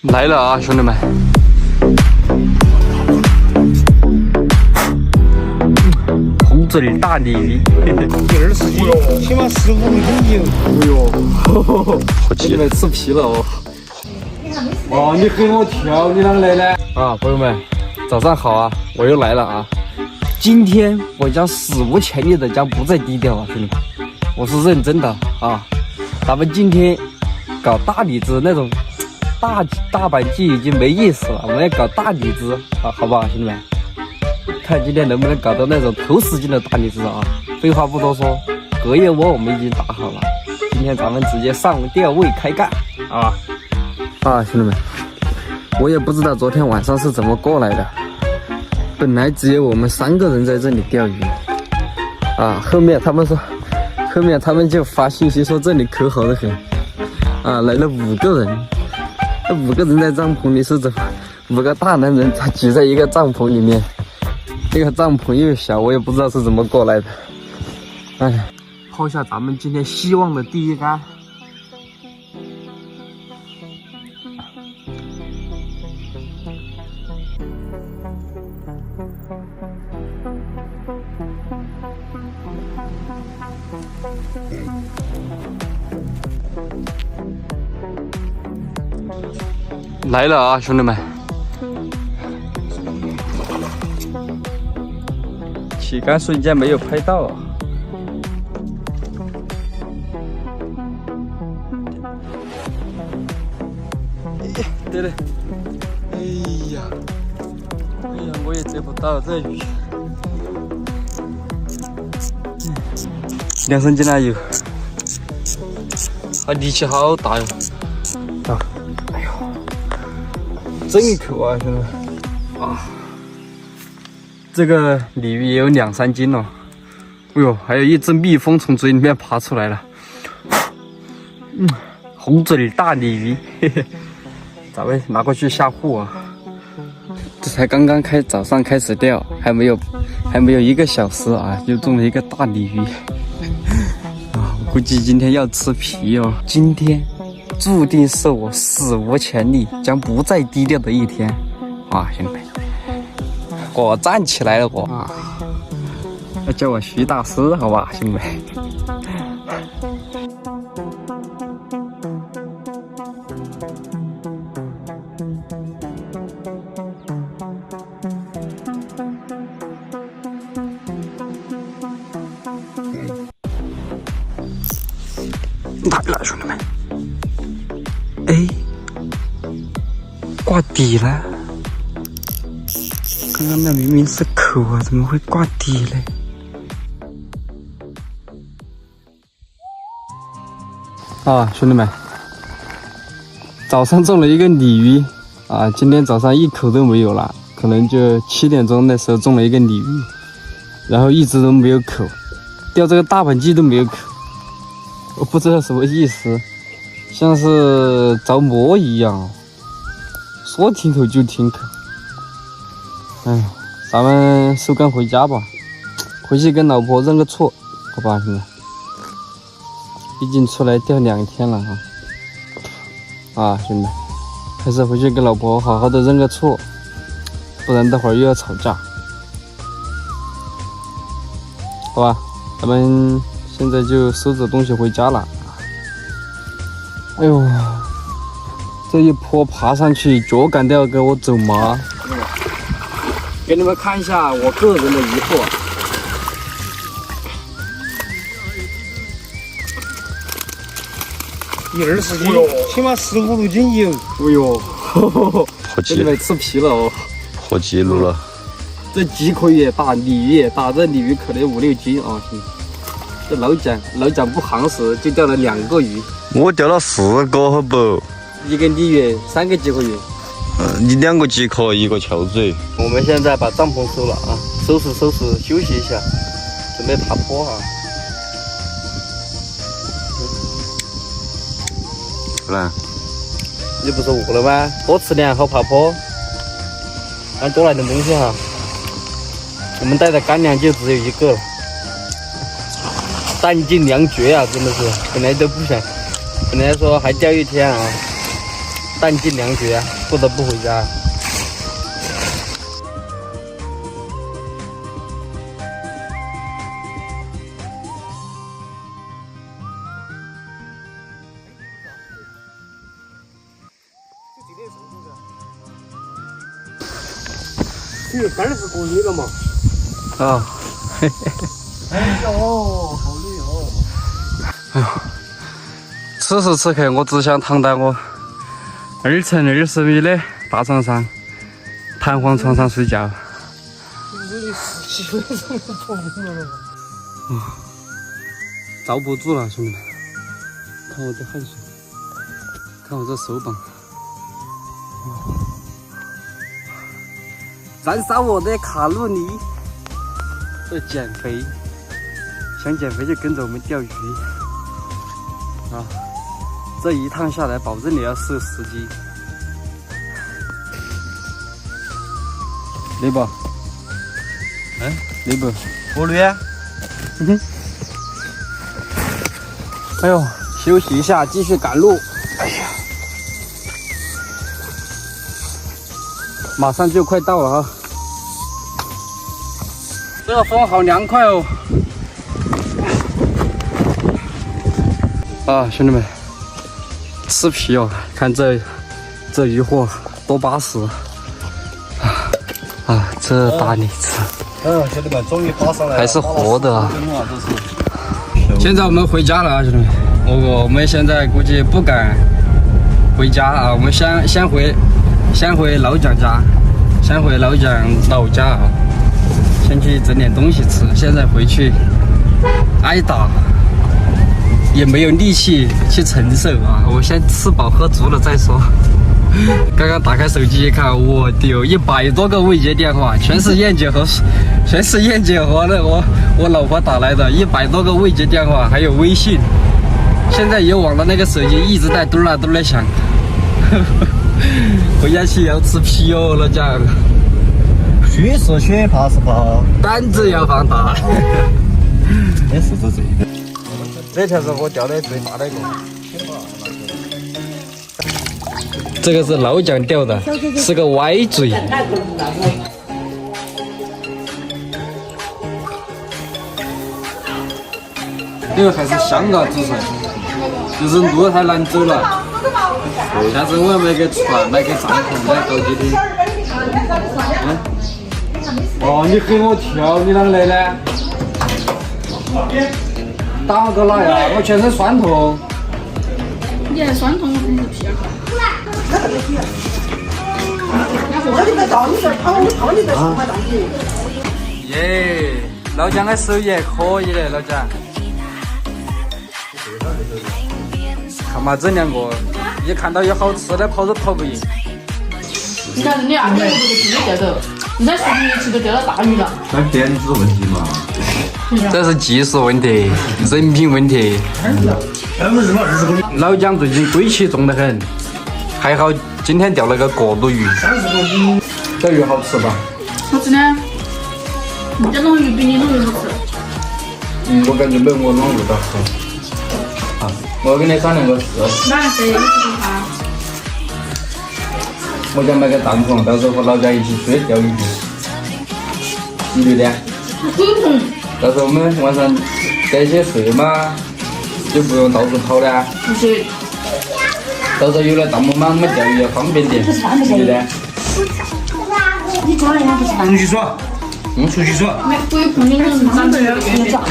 来了啊，兄弟们！红嘴大鲤鱼，第20斤，起码15斤有。哎呦，兄弟们吃皮了哦！哦，你和我跳，你啷来呢？啊，朋友们，早上好啊！我又来了啊！今天我将史无前例的将不再低调啊，兄弟们，我是认真的啊！咱们今天搞大荔枝那种大板鸡已经没意思了，我们要搞大荔枝啊，好不好，兄弟们？看今天能不能搞到那种头10斤的大荔枝啊！废话不多说，隔夜窝我们已经打好了，今天咱们直接上钓位开干啊！兄弟们，我也不知道昨天晚上是怎么过来的，本来只有我们3个人在这里钓鱼啊，后面他们就发信息说这里可好的很啊，来了5个人，这5个人在帐篷里是怎么？5个大男人他挤在一个帐篷里面，这个帐篷又小，我也不知道是怎么过来的。哎，抛下咱们今天希望的第一竿。来了啊，兄弟们！起竿瞬间没有拍到啊！对了，哎呀，我也接不到这鱼，2、3斤了有，力气好大哟！啊，哎呦！真一口啊，兄弟们！啊，这个鲤鱼也有2、3斤了。哎呦，还有一只蜜蜂从嘴里面爬出来了。红嘴大鲤鱼，嘿嘿，咱们拿过去下货啊。这才刚刚早上开始钓，还没有1个小时啊，就中了一个大鲤鱼。啊，我估计今天要吃皮哦。今天注定是我史无前例将不再低调的一天啊，兄弟们！我站起来了，我啊，要叫我徐大师，好吧，兄弟们。来了，兄弟们！哎，挂底了！刚刚那明明是口啊，怎么会挂底嘞？啊，兄弟们，早上中了一个鲤鱼啊，今天早上一口都没有了，可能就7点钟那时候中了一个鲤鱼，然后一直都没有口，钓这个大板鸡都没有口，我不知道什么意思。像是着魔一样，说停口就停口。哎，咱们收竿回家吧，回去跟老婆认个错，好吧，兄弟。毕竟出来钓2天了兄弟，还是回去跟老婆好好的认个错，不然待会儿又要吵架，好吧？咱们现在就收拾东西回家了。哎呦，这一坡爬上去，脚感都要给我走麻。给你们看一下我个人的疑惑。第20斤，起码15、6斤有。哎呦，破你们吃皮了哦！破纪录了。这鸡壳也大，鲤鱼也大，这鲤鱼可能5、6斤啊！这老蒋不行时就钓了2个鱼。我钓了4个，好不？1个鲤鱼，3个鸡壳鱼。你2个鸡壳，1个翘嘴。我们现在把帐篷收了啊，收拾，休息一下，准备爬坡啊。来，你不是饿了吗？多吃点，好爬坡。俺多来点东西哈。我们带的干粮就只有1个了。弹尽粮绝啊，真的是，本来都不想，本来说还钓1天啊，弹尽粮绝，不得不回家。这30公里了嘛？啊，哎呦，好累哦！哎呦，此时此刻我只想躺在我2乘20米的大床上，弹簧床上睡觉。基本上是跑不了了。遭不住了，兄弟们！看我这汗水，看我这手膀，燃烧我的卡路里。这减肥，想减肥就跟着我们钓鱼啊！这一趟下来，保证你要瘦10斤。雷宝，哎，雷宝，我的呀。哎呦，休息一下，继续赶路。哎呀，马上就快到了啊！这个风好凉快哦。啊，兄弟们，吃皮哦！看这渔获多巴适啊！这大荔枝，兄弟们，终于爬上来了，还是活的啊！现在我们回家了啊，兄弟们！我们现在估计不敢回家啊，我们先回老蒋家，先回老蒋老家啊，先去整点东西吃。现在回去挨打也没有力气去承受啊，我先吃饱喝足了再说。刚刚打开手机一看，我丢，100多个未接电话，全是燕姐和那我老婆打来的，100多个未接电话，还有微信。现在有网的那个手机一直在嘟啦嘟啦响。回家去要吃皮哦，老蒋。血是血，爬是爬，胆子要放大。也是这个。这条是我钓的最大的一个。这个是老蒋钓的，是个歪嘴。这个还是香啊，只是，就是路太难走了。下次我要买个船，买个帐篷，来搞几天。哦，你和我跳，你啷来呢？打个哪呀？我全身酸痛。你还酸痛，我肯定是皮儿。耶，老蒋的手艺还可以的，老蒋。看嘛，这2个一看到有好吃的，跑都跑不赢。你看人家2个人都是钓的，人家视频一期都钓到大鱼了。那点子问题嘛。这是技术问题，人品问题。老蒋最近龟气重得很，还好今天钓了个过路鱼。这鱼好吃吧？好吃呢，这种鱼比你弄鱼好吃。我感觉没我弄味道好。好，我给你商量个事。哪个谁？我想买个帐篷，到时候和老蒋一起去钓鱼去。你觉得？滚筒。到时候我们晚上该些睡嘛，就不用到处跑了。不是。到时候有了帐篷嘛，我们钓鱼也方便点，对不对？你抓人家不是出去耍，出去耍。没鬼碰见人长得有点像。